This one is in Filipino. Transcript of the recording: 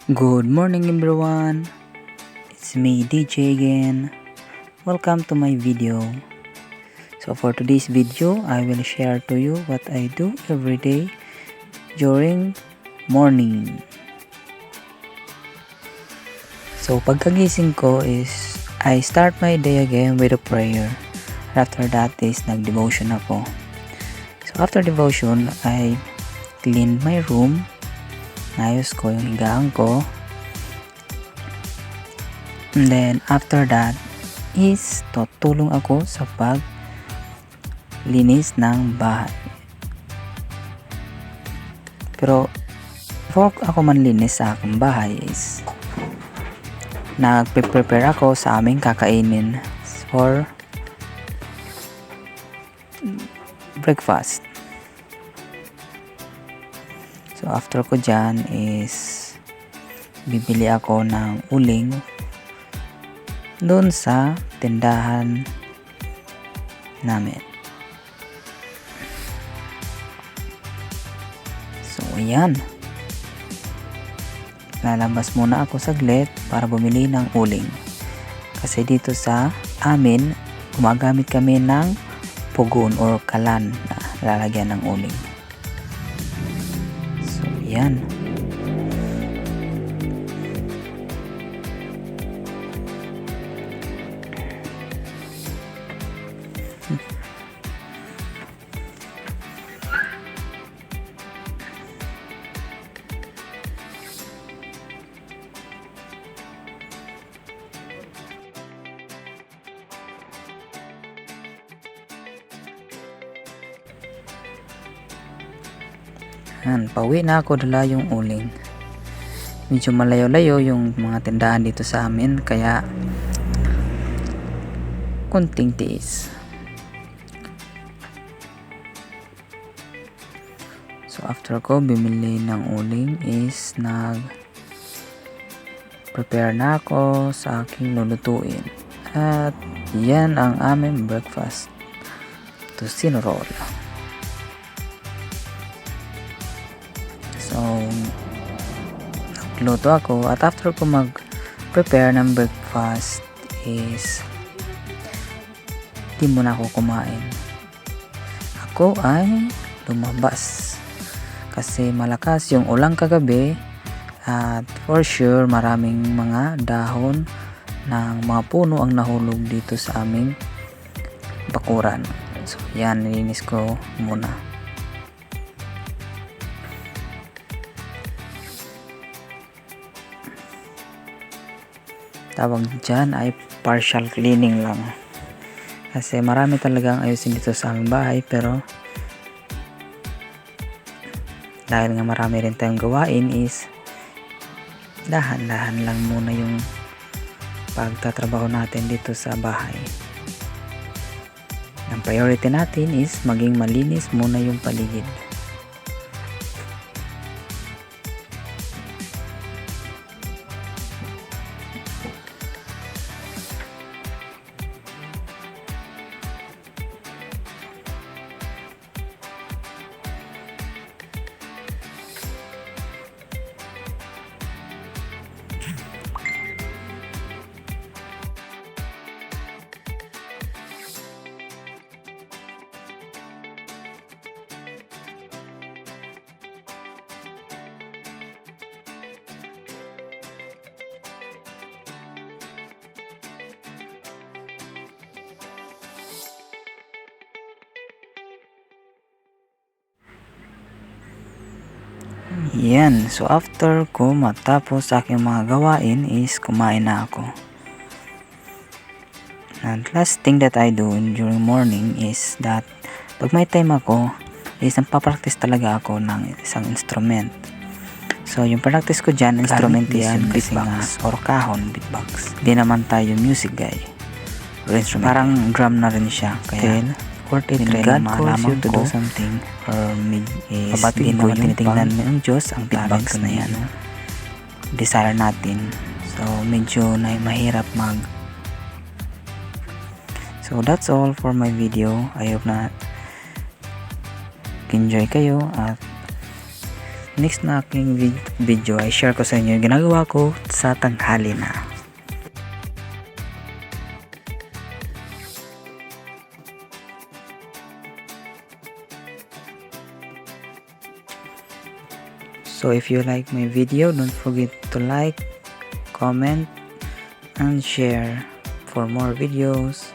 Good morning everyone, it's me DJ again. Welcome to my video. So for today's video, I will share to you what I do every day during morning. So pagkagising ko is I start my day again with a prayer. After that is nag-devotion ako. So after devotion, I clean my room. Naayos ko yung higaan ko. And then after that is tutulong ako sa paglinis ng bahay. Pero before ako manlinis sa aking bahay is nagpe-prepare ako sa aming kakainin for breakfast. So after ko dyan is bibili ako ng uling doon sa tindahan namin. So ayan, lalabas muna ako saglit para bumili ng uling. Kasi dito sa amin gumagamit kami ng pugon or kalan na lalagyan ng uling. Yan. Pauwi na ako, dala yung uling. Medyo malayo-layo yung mga tindahan dito sa amin, kaya kunting tiis. So after ko bumili ng uling is prepare na ako sa aking lulutuin. At yan ang aming breakfast. Tocino roll. So, nagluto ako at after ko mag-prepare ng breakfast is di muna ako kumain. Ako ay lumabas kasi malakas yung ulang kagabi at for sure maraming mga dahon ng mga puno ang nahulog dito sa aming bakuran. So, yan, nilinis ko muna. Tawag dyan ay partial cleaning lang. Kasi marami talagang ayusin dito sa aming bahay, pero dahil nga marami rin tayong gawain is dahan-dahan lang muna yung pagtatrabaho natin dito sa bahay. Ang priority natin is maging malinis muna yung paligid. Yan, so after ko matapos sa aking mga gawain is kumain na ako. And last thing that I do during morning is that pag may time ako is nagpa-practice talaga ako ng isang instrument. So yung practice ko dyan, instrument is yung beatbox or kahon beatbox. Di naman tayo music guy or instrument. Parang drum na rin siya, kaya worth it rin malaman ko do something or is di naman tinitingnan ng Diyos ang beatbox na yan, desire natin. So medyo mahirap so that's all for my video. I hope na enjoy kayo at next na aking video ay share ko sa inyo yung ginagawa ko sa tanghali na. So if you like my video, don't forget to like, comment, and share for more videos.